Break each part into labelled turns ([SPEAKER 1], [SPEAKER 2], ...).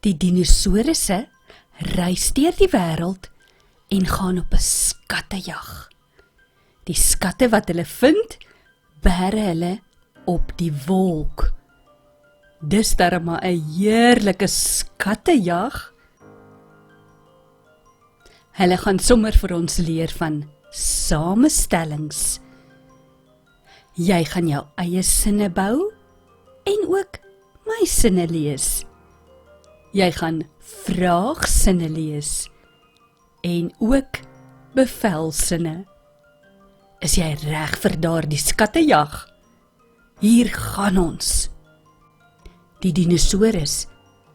[SPEAKER 1] Die dinosourusse reis deur die wêreld en gaan op 'n skattejag. Die skatte wat hulle vind, bære hulle op die wolk. Dis darem maar 'n heerlike skattejag. Hulle gaan sommer vir ons leer van samestellings. Jy gaan jou eie sinne bou en ook my sinne lees. Jy gaan vraagsinne lees en ook bevelsinne. Is jy reg vir daardie skattejag? Hier gaan ons. Die dinosaurus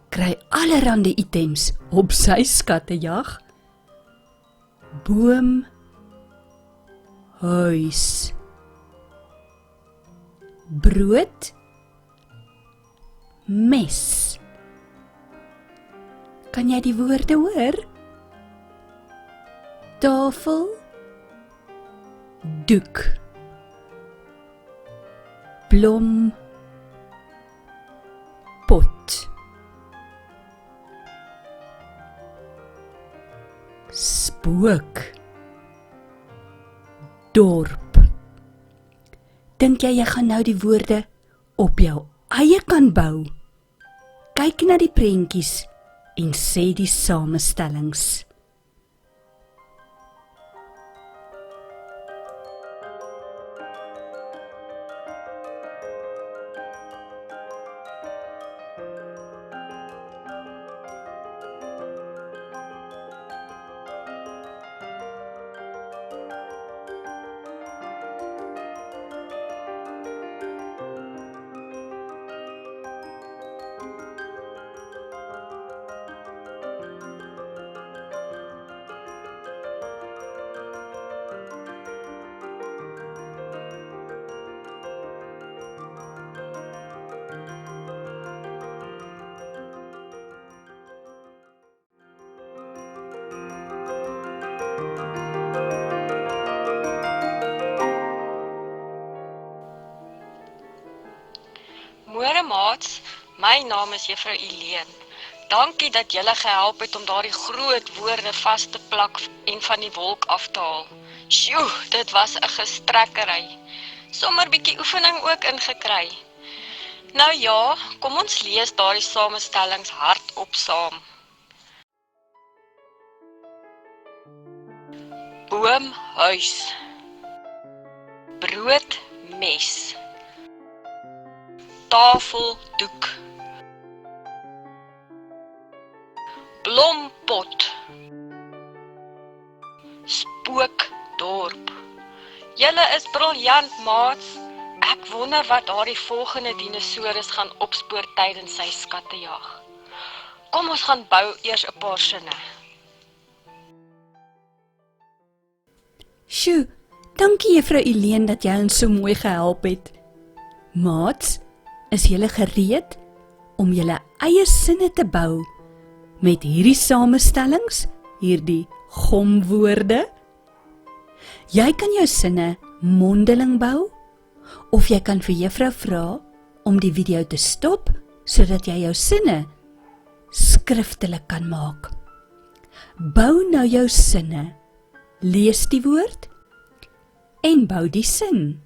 [SPEAKER 1] kry allerhande items op sy skattejag. Boom, huis, brood, mes. Kan jy die woorde hoor? Tafel, doek, blom, pot, spook, dorp. Dink jy gaan nou die woorde op jou eie kan bou? Kyk na die prentjies en sê die samestellings.
[SPEAKER 2] Môre maats, my naam is Juffrou Eileen. Dankie dat julle gehelp het om daardie groot woorde vas te plak en van die wolk af te haal. Sjoe, dit was 'n gestrekkery. Sommer bietjie oefening ook ingekry. Nou ja, kom ons lees daardie samestellings hardop saam. Boom, huis. Brood, mes. Tafel, doek. Blompot. Spook, dorp. Julle is briljant, maats. Ek wonder wat daardie volgende dinosaurus gaan opspoor tydens sy skattejag. Kom ons gaan bou eers 'n paar sinne.
[SPEAKER 1] Sjoe, dankie Juffrou Eileen dat jy ons so mooi gehelp het. Maats, is julle gereed om julle eie sinne te bou met hierdie samestellings, hierdie gomwoorde? Jy kan jou sinne mondeling bou, of jy kan vir juffrou vra om die video te stop, sodat jy jou sinne skriftelik kan maak. Bou nou jou sinne, lees die woord en bou die sin.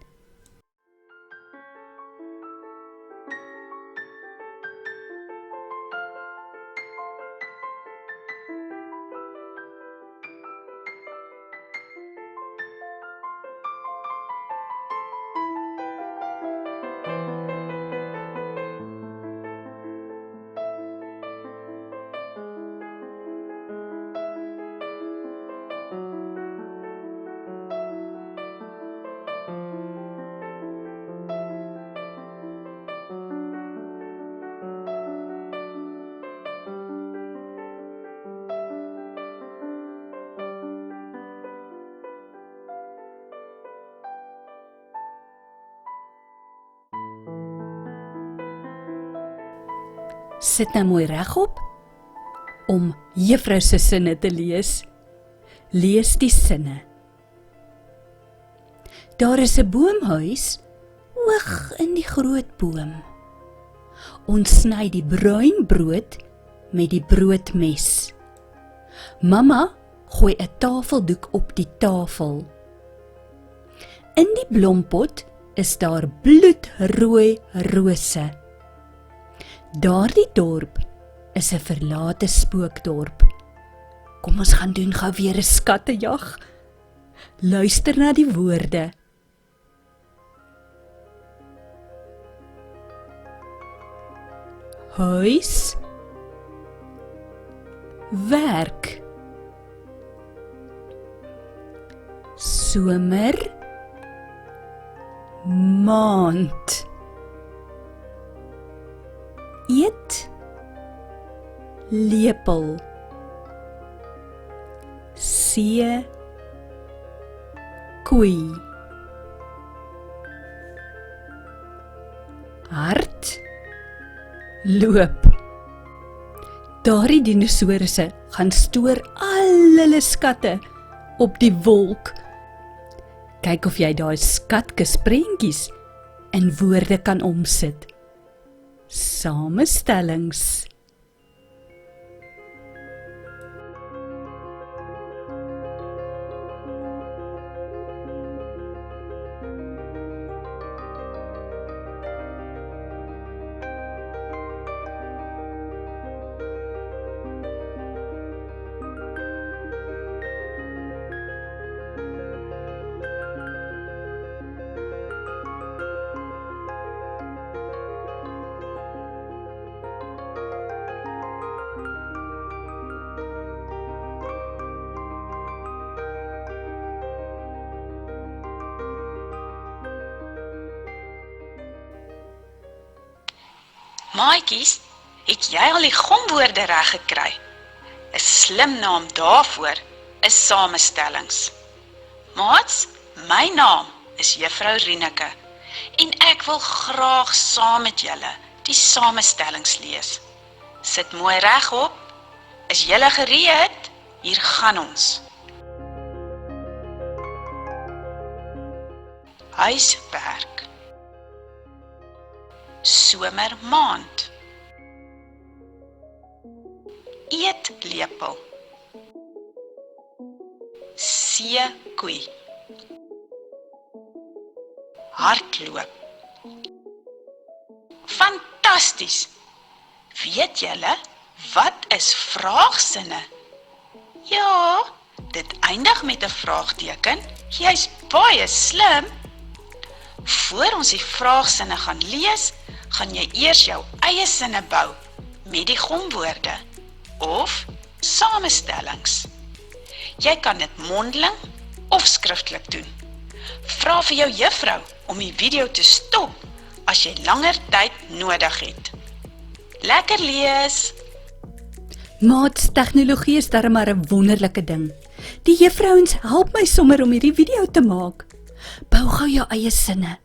[SPEAKER 1] Sit nou mooi regop om juffrou se sinne te lees. Lees die sinne. Daar is 'n boomhuis hoog in die groot boom. Ons sny die bruin brood met die broodmes. Mamma gooi 'n tafeldoek op die tafel. In die blompot is daar bloedrooi rose. Daardie dorp is 'n verlate spookdorp. Kom ons gaan doen gou weer 'n skattejag. Luister na die woorde. Huis, werk, somer, maand, eet, lepel, see, koei, hart, loop. Daardie dinosourusse gaan stoor al hulle skatte op die wolk. Kyk of jy daai skatkis prentjies in woorde kan omsit. Samestellings.
[SPEAKER 3] Maatjies, het jy al die gomwoorde reg gekry? 'n Slim naam daarvoor is samestellings. Maats, my naam is Juffrou Rieneke en ek wil graag saam met julle die samestellings lees. Sit mooi regop. Is julle gereed? Hier gaan ons. Huiswerk. Somermaand. Eetlepel. Seekoei. Hardloop. Fantasties! Weet julle, wat is vraagsinne? Ja, dit eindig met 'n vraagteken. Jy's baie slim. Voor ons die vraagsinne gaan lees, gaan jy eers jou eie sinne bou met die gomwoorde of samestellings. Jy kan dit mondeling of skriftelik doen. Vra vir jou juffrou om die video te stop as jy langer tyd nodig het. Lekker lees!
[SPEAKER 1] Maats, tegnologie is darem maar 'n wonderlike ding. Die juffrouens help my sommer om hierdie video te maak. Bou gou jou eie sinne.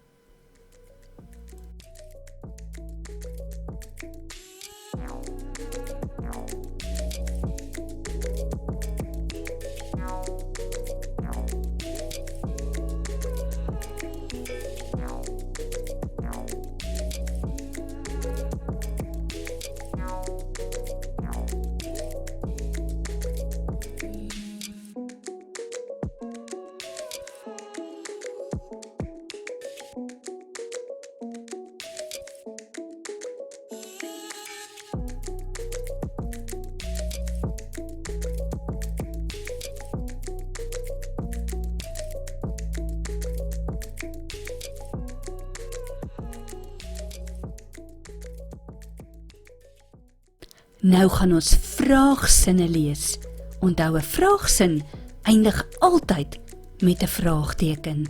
[SPEAKER 1] Nou gaan ons vraagsinne lees. Onthou, 'n vraagsin eindig altyd met 'n vraagteken.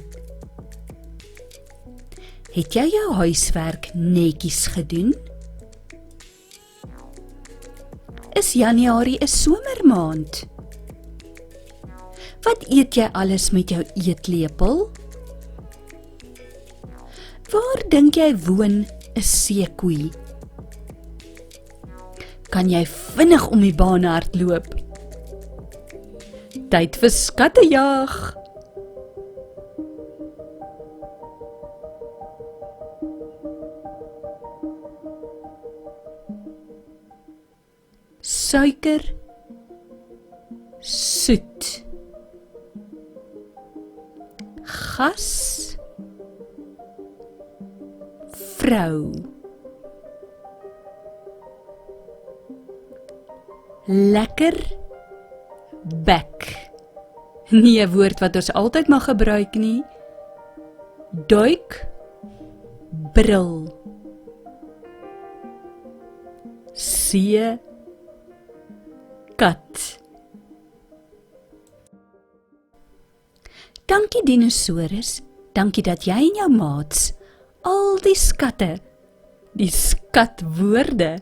[SPEAKER 1] Het jy jou huiswerk netjies gedoen? Is Januarie 'n somermaand? Wat eet jy alles met jou eetlepel? Waar dink jy woon 'n seekoei? Kan jy vinnig om die baan hardloop? Tyd vir skattejag! suiker, soet, gas, vrou, lekker, bek. Nie 'n woord wat ons altyd mag gebruik nie. Duik, bril, see, kat. Dankie dinosaurus, dankie dat jy en jou maats al die skatte, die skatwoorde,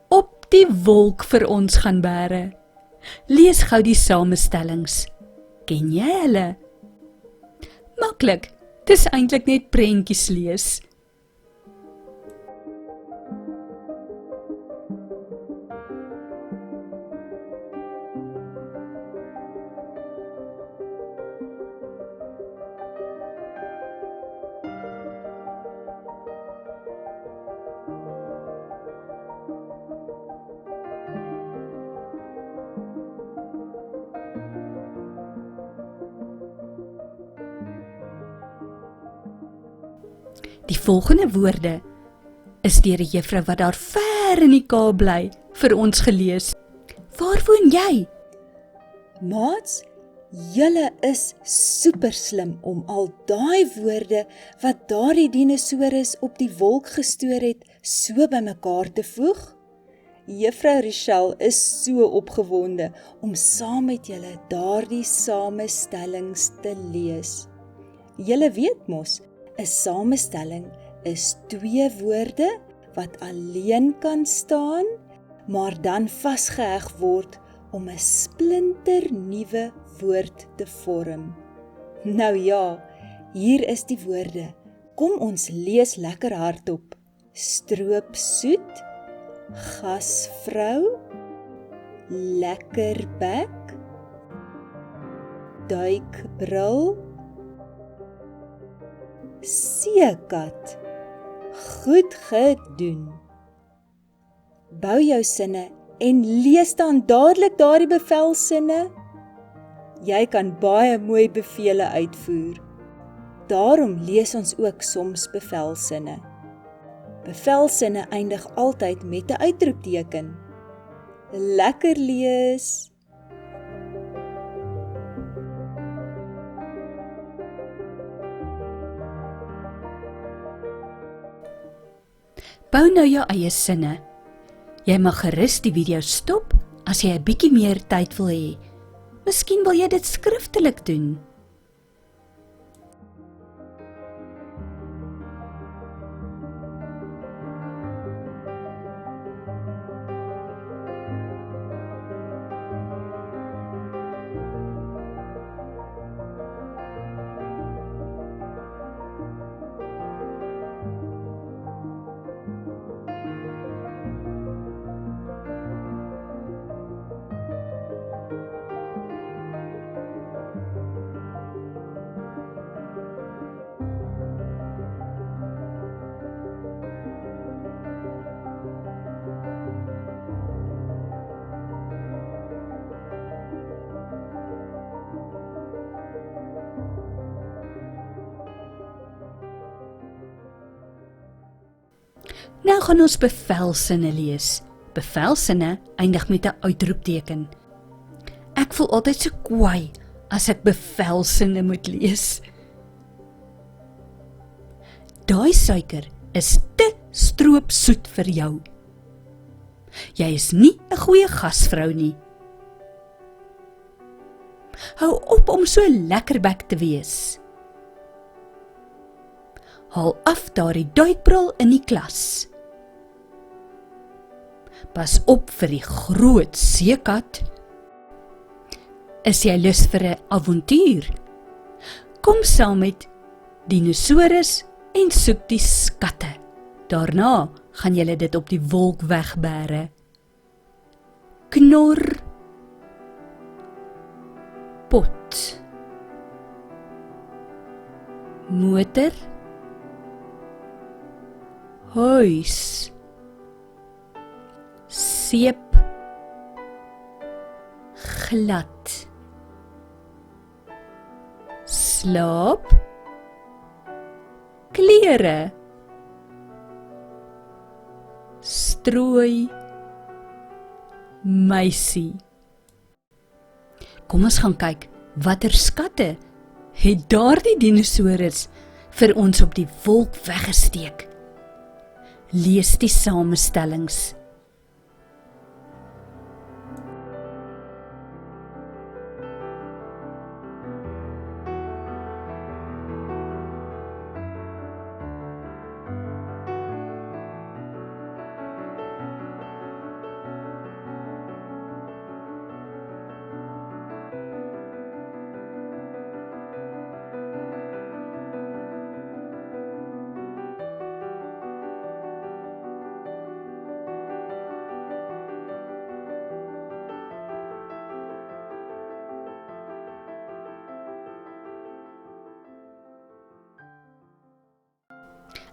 [SPEAKER 1] op die wolk vir ons gaan bære. Lees gou die samestellings. Ken jy hulle? Maklik, dis eintlik net prentjies lees. Die volgende woorde is deur 'n juffrou wat daar ver in die Kaap bly vir ons gelees. Waar woon jy?
[SPEAKER 4] Maats, julle is super slim om al daai woorde wat daardie dinosaurus op die wolk gestoor het, so bymekaar te voeg. Juffrou Richelle is so opgewonde om saam met julle daardie samestellings te lees. Julle weet mos, 'n samestelling is 2 woorde wat alleen kan staan, maar dan vasgeheg word om 'n splinternuwe woord te vorm. Nou ja, hier is die woorde. Kom ons lees lekker hardop. Stroopsoet, gasvrou, lekkerbek, duikbril, seekat. Goed gedoen. Bou jou sinne en lees dan dadelik daardie bevelsinne. Jy kan baie mooi bevele uitvoer. Daarom lees ons ook soms bevelsinne. Bevelsinne eindig altyd met 'n uitroepteken. Lekker lees!
[SPEAKER 1] Bou nou jou eie sinne. Jy mag gerus die video stop as jy 'n bietjie meer tyd wil hê. Miskien wil jy dit skriftelik doen. Nou gaan ons bevelsinne lees. Bevelsinne eindig met 'n uitroepteken. Ek voel altyd so kwaai as ek bevelsinne moet lees. Daai suiker is te stroopsoet vir jou. Jy is nie 'n goeie gasvrou nie. Hou op om so lekkerbek te wees. Haal af daardie duikbril in die klas. Pas op vir die groot seekat. Is jy lus vir 'n avontuur? Kom saam met dinosaurus en soek die skatte. Daarna gaan julle dit op die wolk wegbære. Knor, pot, motor, huis, seep, glad, slaap, klere, strooi, meisie. Kom ons gaan kyk, watter skatte het daardie dinosourus vir ons op die wolk weggesteek. Lees die samestellings.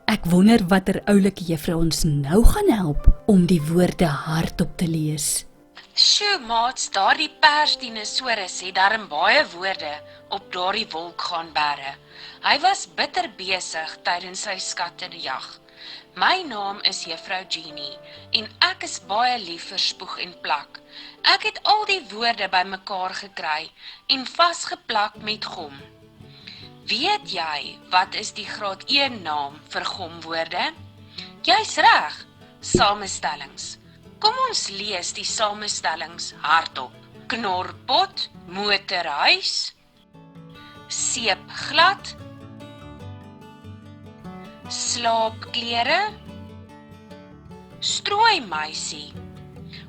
[SPEAKER 1] Ek wonder watter oulike juffrou ons nou gaan help om die woorde hardop te lees.
[SPEAKER 3] Sjoe, maats, daardie persdinosaurus het darm baie woorde op daardie wolk gaan bære. Hy was bitter besig tydens sy skattejag. My naam is Juffrou Jeanie en ek is baie lief vir spoeg en plak. Ek het al die woorde bymekaar gekry en vasgeplak met gom. Weet jy, wat is die graad 1 naam vir gomwoorde? Jy's reg, samestellings. Kom ons lees die samestellings hardop. Knorpot, motorhuis, seepglad, slaapklere, strooimeisie.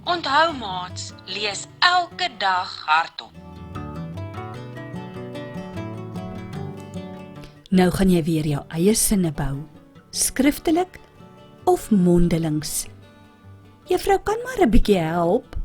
[SPEAKER 3] Onthou maats, lees elke dag hardop.
[SPEAKER 1] Nou gaan jy weer jou eie sinne bou, skriftelik of mondelings. Juffrou kan maar 'n bietjie help.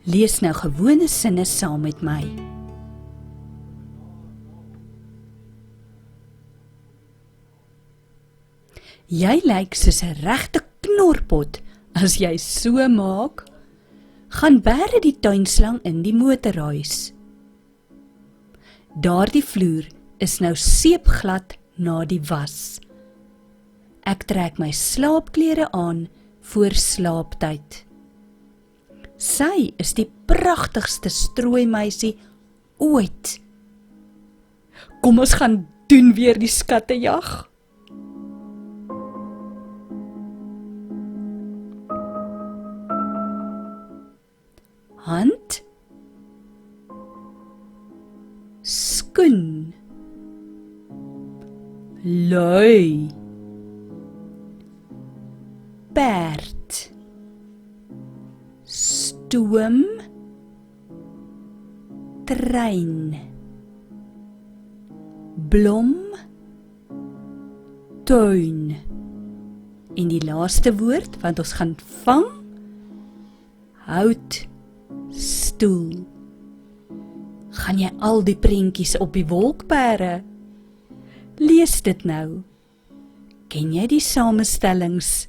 [SPEAKER 1] Lees nou gewone sinne saam met my. Jy lyk soos 'n regte knorpot as jy so maak. Gaan bære die tuinslang in die motorhuis. Daardie vloer is nou seepglad na die was. Ek trek my slaapklere aan voor slaaptyd. Sy is die pragtigste strooimeisie ooit. Kom ons gaan doen weer die skattejag. Hand, skoen, lui, perd, stoom, trein, blom, tuin. En die laaste woord wat ons gaan vang, hout, stoel. Gaan jy al die prentjies op die wolk bære? Lees dit nou. Ken jy die samestellings?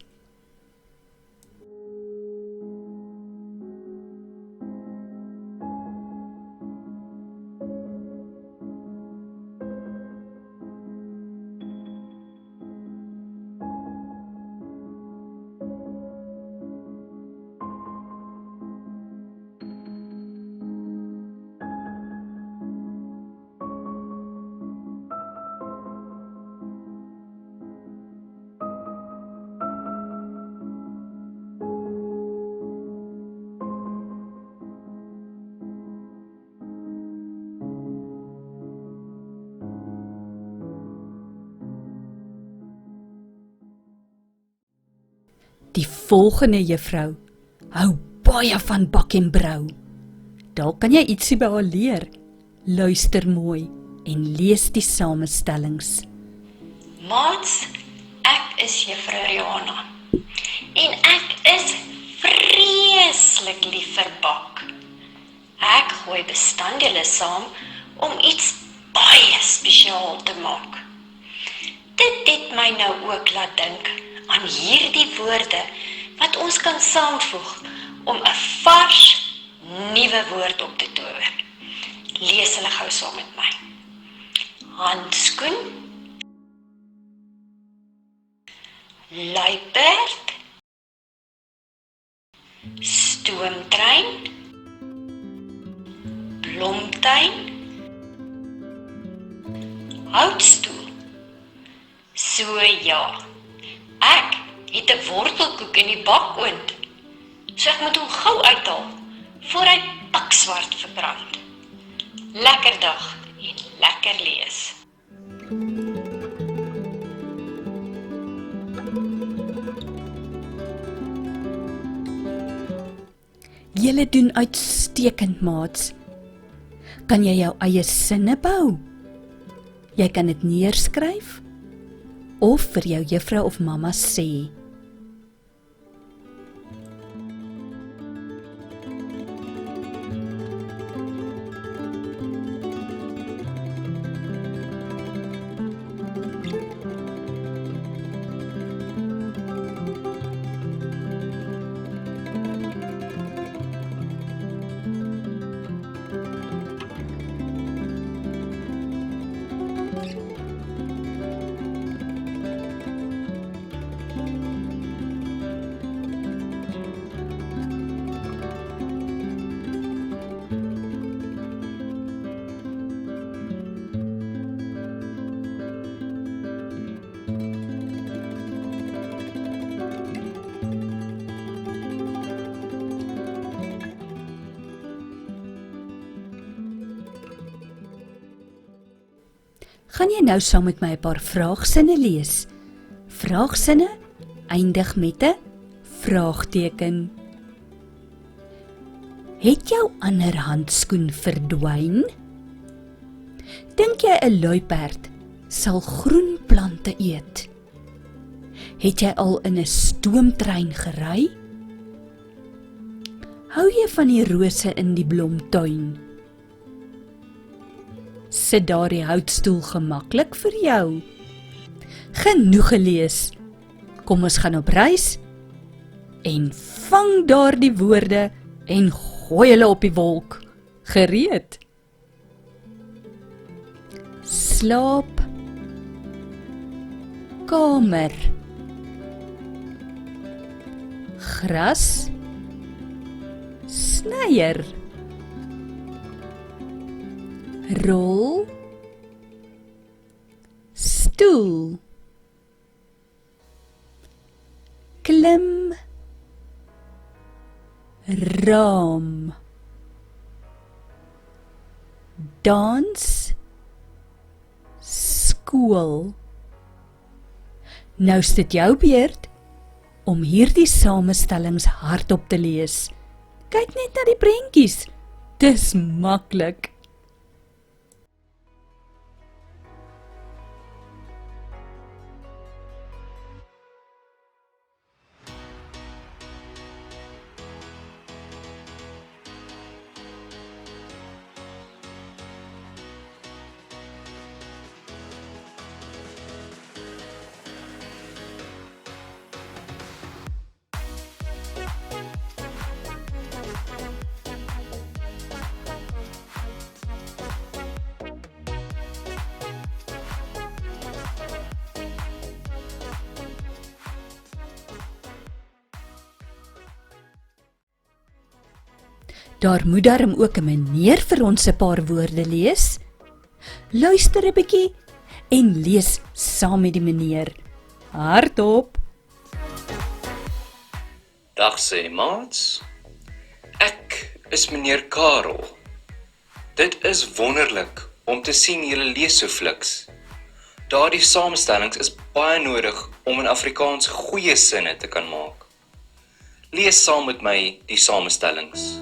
[SPEAKER 1] Die volgende juffrou hou baie van bak en brou. Dalk kan jy ietsie by haar leer. Luister mooi en lees die samestellings.
[SPEAKER 5] Maats, ek is juffrou Rihanna en ek is vreeslik lief vir bak. Ek gooi bestanddele saam om iets baie spesiaal te maak. Dit het my nou ook laat dink aan hierdie woorde wat ons kan saamvoeg om 'n vars, nuwe woord op te tower. Lees hulle gou saam met my. Handskoen, luiperd, stoomtrein, blomtuin, houtstoel. So ja, ek het 'n wortelkoek in die bakoond, so ek moet hom gou uithaal, voor hy pikswart verbrand. Lekker dag en lekker lees.
[SPEAKER 1] Julle doen uitstekend, maats. Kan jy jou eie sinne bou? Jy kan dit neerskryf of vir jou juffrou of mamma sê. Gaan jy nou saam met my 'n paar vraagsinne lees? Vraagsinne eindig met 'n vraagteken. Het jou ander handskoen verdwyn? Dink jy 'n luiperd sal groen plante eet? Het jy al in 'n stoomtrein gery? Hou jy van die rose in die blomtuin? Sit daardie houtstoel gemaklik vir jou? Genoeg gelees. Kom ons gaan op reis en vang daardie woorde en gooi hulle op die wolk. Gereed? Slaap kamer, gras snyer, rol stoel, klim raam, dans skool. Nou is dit jou beurt om hierdie samestellings hardop te lees. Kyk net na die prentjies. Dis maklik. Daar moet darm ook 'n meneer vir ons 'n paar woorde lees. Luister 'n bietjie en lees saam met die meneer. Hardop.
[SPEAKER 6] Dag sê maats. Ek is meneer Karel. Dit is wonderlik om te sien julle lees so fliks. Daardie samestellings is baie nodig om in Afrikaans goeie sinne te kan maak. Lees saam met my die samestellings.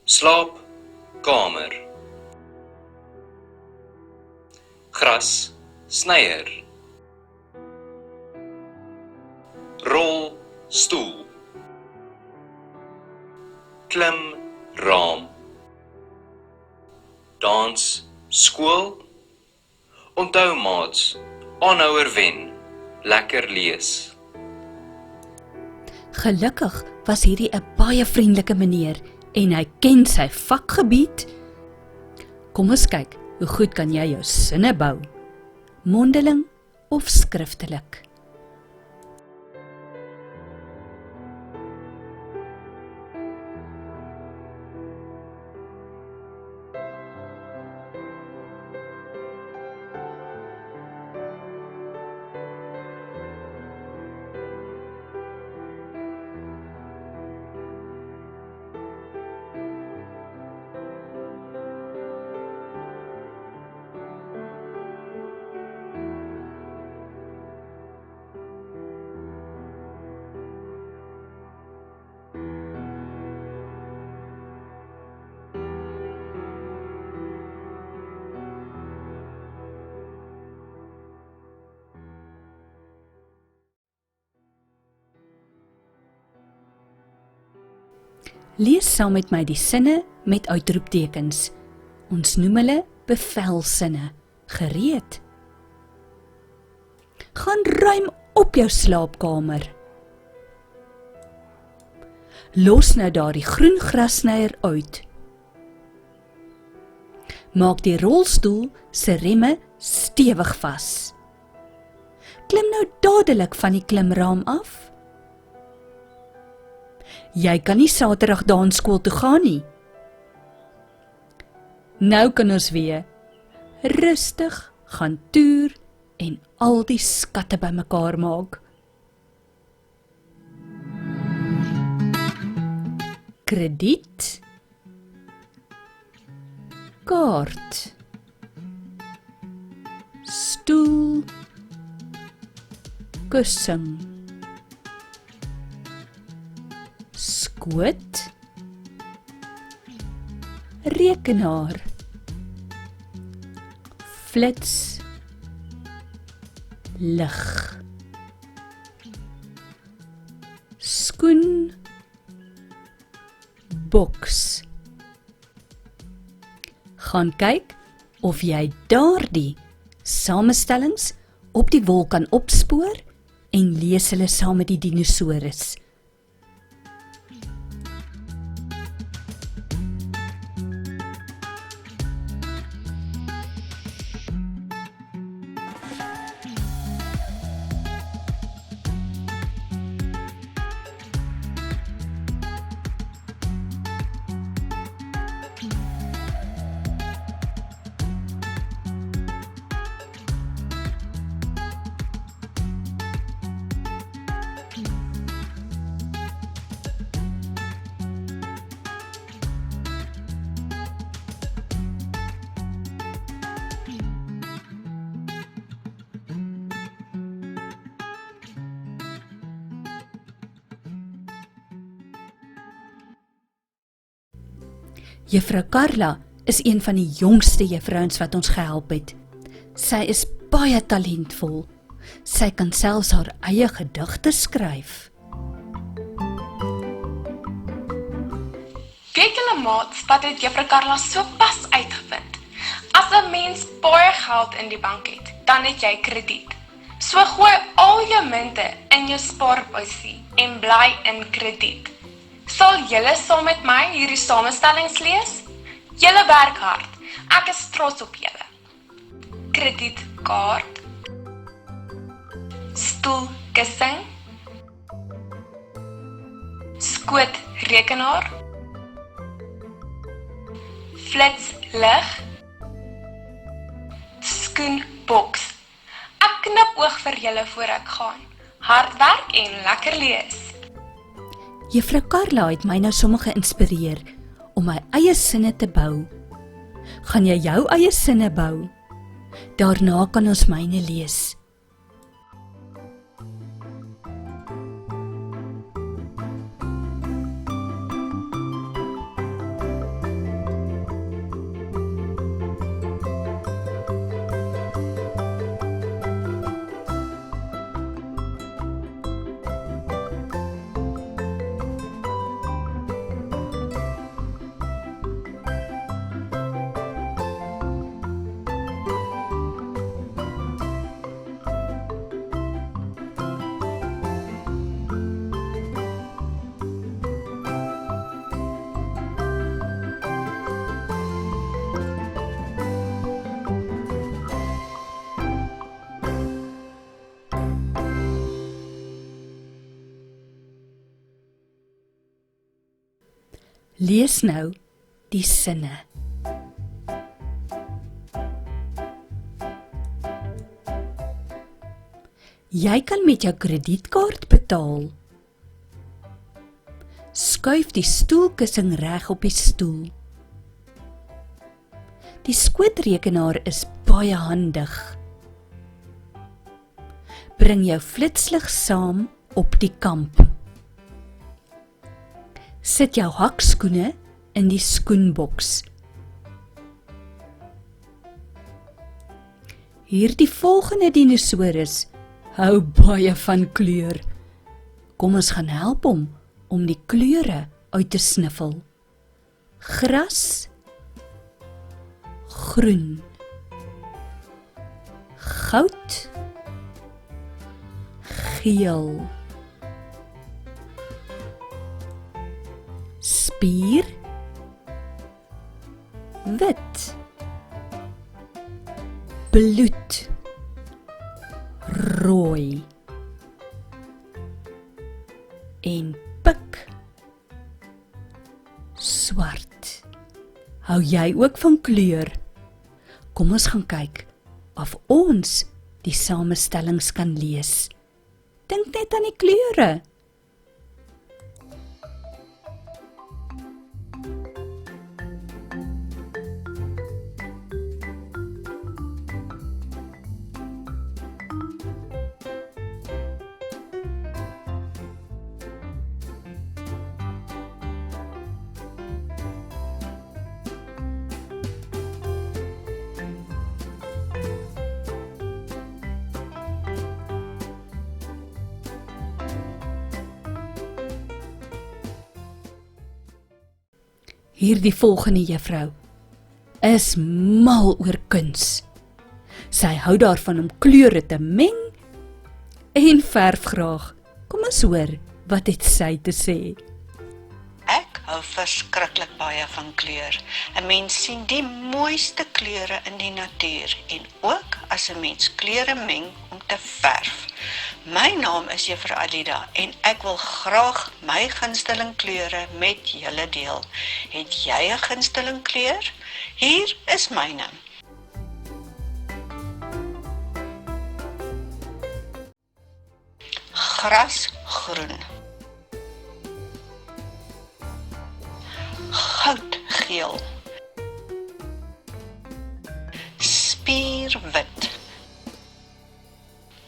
[SPEAKER 6] Slaapkamer. Gras snyer. Rolstoel. Klimraam. Dans skool. Onthou maats, aanhouer wen. Lekker lees.
[SPEAKER 1] Gelukkig was hierdie 'n baie vriendelike meneer en hy ken sy vakgebied. Kom ons kyk, hoe goed kan jy jou sinne bou? Mondeling of skriftelik? Lees saam met my die sinne met uitroeptekens. Ons noem hulle bevelsinne. Gereed? Gaan ruim op jou slaapkamer. Los nou daardie groen grassnyer uit. Maak die rolstoel se remme stewig vas. Klim nou dadelik van die klimraam af. Jy kan nie Saterdag dansskool toe gaan nie. Nou kan ons weer rustig gaan toer en al die skatte bymekaar maak. Krediet, kaart, stoel, kussing, skoot, rekenaar, flits, lig, skoen, boks. Gaan kyk of jy daardie samestellings op die wolk kan opspoor en lees hulle saam met die dinosaurus. Juffrou Carla is een van die jongste juffrouens wat ons gehelp het. Sy is baie talentvol. Sy kan selfs haar eie gedigte skryf.
[SPEAKER 7] Weet julle maats, wat het Juffrou Carla so pas uitgevind? As 'n mens baie geld in die bank het, dan het jy krediet. So gooi al jou munte in jou spaarbuisie en bly in krediet. Sal julle saam met my hierdie samestellings lees? Julle werk hard. Ek is trots op julle. Kredietkaart, stoelkussing, skootrekenaar, flitslig, skoenboks. Ek knip oog vir julle voor ek gaan. Hard werk en lekker lees.
[SPEAKER 1] Juffrou Carla het my nou sommer geïnspireer om my eie sinne te bou. Gaan jy jou eie sinne bou? Daarna kan ons myne lees. Lees nou die sinne. Jy kan met jou kredietkaart betaal. Skuif die stoelkussing reg op die stoel. Die skootrekenaar is baie handig. Bring jou flitslig saam op die kamp. Sit jou hakskoene in die skoenboks. Hierdie volgende dinosaurus hou baie van kleur. Kom ons gaan help hom om die kleure uit te sniffel. Gras, groen. Goud, geel. Spier, wit. Bloed, rooi. En pik, swart. Hou jy ook van kleur? Kom ons gaan kyk of ons die samestellings kan lees. Dink net aan die kleure. Hierdie volgende juffrou is mal oor kuns. Sy hou daarvan om kleure te meng en verf graag. Kom ons hoor, wat het sy te sê?
[SPEAKER 8] Ek hou verskriklik baie van kleur. 'n Mens sien die mooiste kleure in die natuur en ook as 'n mens kleure meng om te verf. My naam is Juffrou Alida en ek wil graag my gunsteling kleure met julle deel. Het jy 'n gunsteling kleur? Hier is myne. Grasgroen. Goudgeel. Spierwit.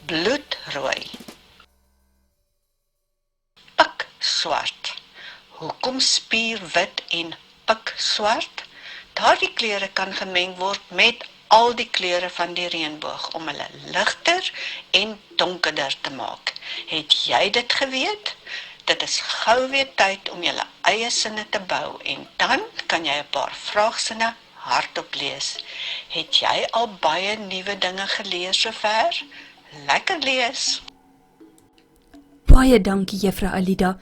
[SPEAKER 8] Bloedrooi. Pikswart. Hoekom spierwit en pikswart? Daardie kleure kan gemeng word met al die kleure van die reënboog om hulle ligter en donkerder te maak. Het jy dit geweet? Dit is gou weer tyd om julle eie sinne te bou en dan kan jy 'n paar vraagsinne hardop lees. Het jy al baie nuwe dinge geleer sover? Lekker lees!
[SPEAKER 1] Baie dankie Juffrou Alida.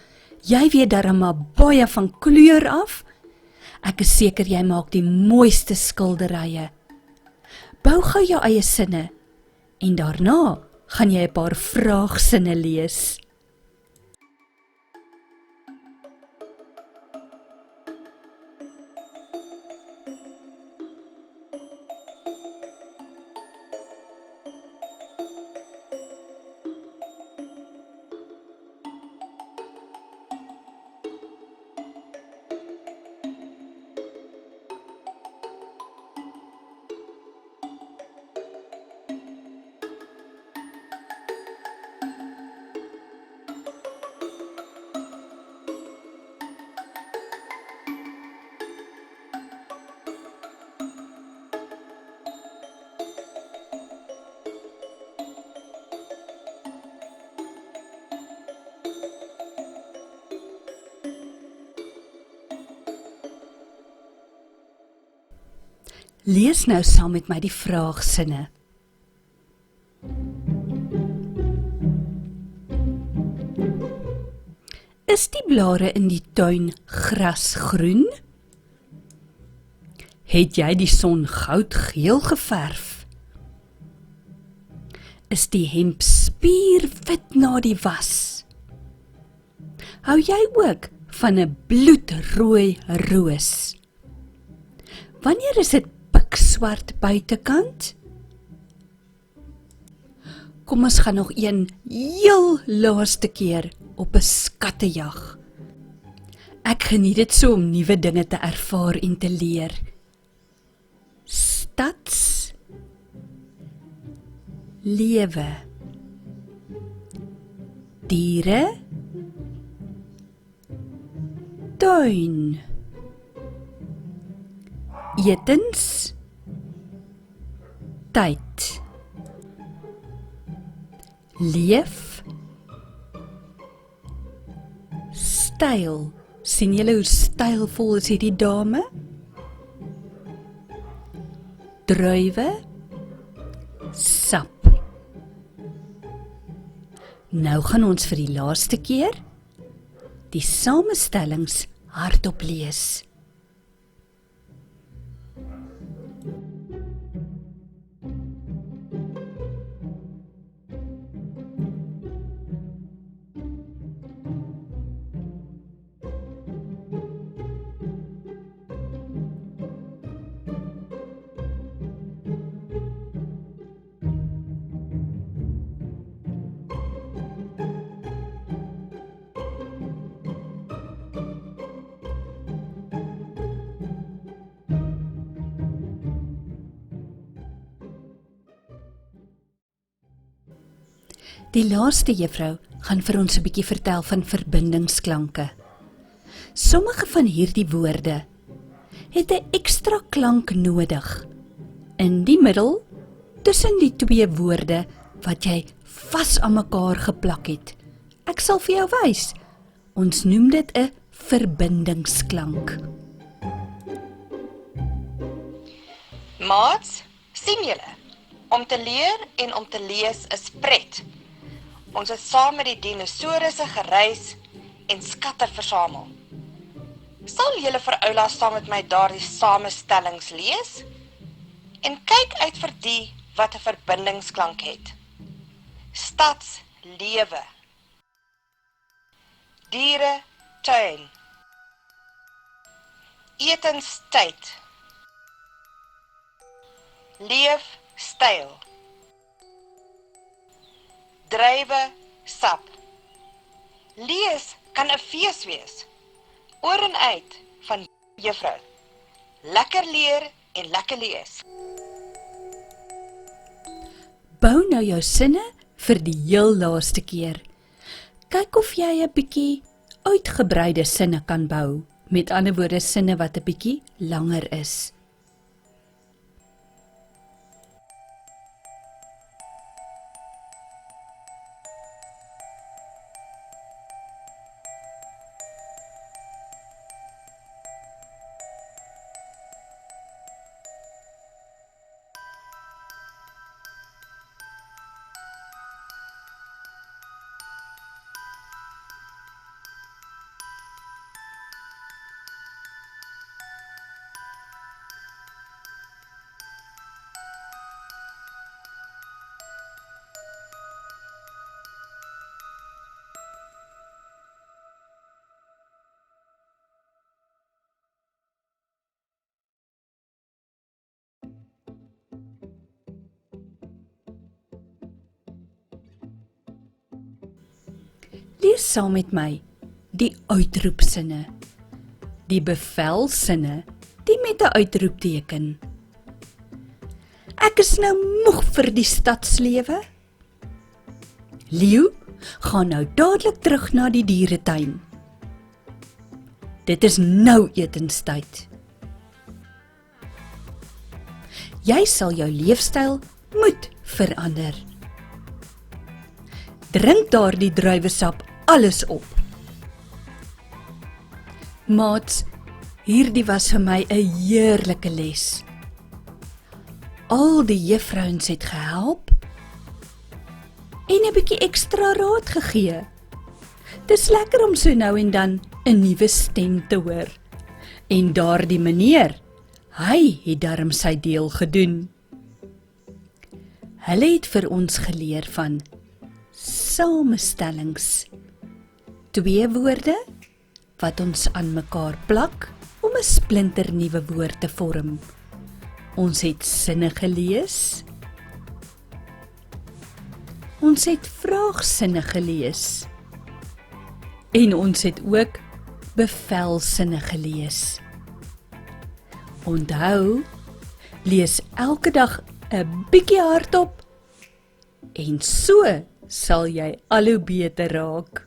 [SPEAKER 1] Jy weet darem maar baie van kleur af. Ek is seker jy maak die mooiste skilderye. Bou gou jou eie sinne en daarna gaan jy 'n paar vraagsinne lees. Lees nou saam met my die vraagsinne. Is die blare in die tuin grasgroen? Het jy die son goudgeel geverf? Is die hemp spierwit na die was? Hou jy ook van 'n bloedrooi roos. Wanneer is dit pikswart buitekant? Kom ons gaan nog een heel laaste keer op 'n skattejag. Ek geniet dit so om nuwe dinge te ervaar en te leer. Stads lewe. Diere tuin. Etens tyd. Leef styl. Sien julle hoe stylvol is hierdie dame? Druiwe sap. Nou gaan ons vir die laaste keer die samestellings hardop lees. Die laaste juffrou gaan vir ons 'n bietjie vertel van verbindingsklanke. Sommige van hierdie woorde het 'n ekstra klank nodig in die middel tussen die twee woorde wat jy vas aan mekaar geplak het. Ek sal vir jou wys. Ons noem dit 'n verbindingsklank.
[SPEAKER 9] Maats, sien julle? Om te leer en om te lees is pret. Ons het saam met die dinosourusse gereis en skatte versamel. Sal julle vir Oula saam met my daardie samestellings lees? En kyk uit vir die wat 'n verbindingsklank het. Stadslewe. Diere tuin. Etenstyd. Leefstyl. Druiwe sap. Lees kan 'n fees wees. Oor en uit van juffrou. Lekker leer en lekker lees.
[SPEAKER 1] Bou nou jou sinne vir die heel laaste keer. Kyk of jy 'n bietjie uitgebreide sinne kan bou. Met ander woorde, sinne wat 'n bietjie langer is. Lees saam met my die uitroepsinne, die bevelsinne, die met 'n uitroepteken. Ek is nou moeg vir die stadslewe. Leeu, gaan nou dadelik terug na die dieretuin. Dit is nou etenstyd. Jy sal jou leefstyl moet verander. Drink daardie druiwesap alles op. Maats, hierdie was vir my 'n heerlike les. Al die juffrouens het gehelp en 'n bietjie ekstra raad gegee. Dis lekker om so nou en dan 'n nuwe stem te hoor. En daardie meneer, hy het darm sy deel gedoen. Hulle het vir ons geleer van samestellings. 2 woorde, wat ons aan mekaar plak om 'n splinternuwe woord te vorm. Ons het sinne gelees. Ons het vraagsinne gelees. En ons het ook bevelsinne gelees. Onthou, lees elke dag 'n bietjie hardop en so sal jy al hoe beter raak.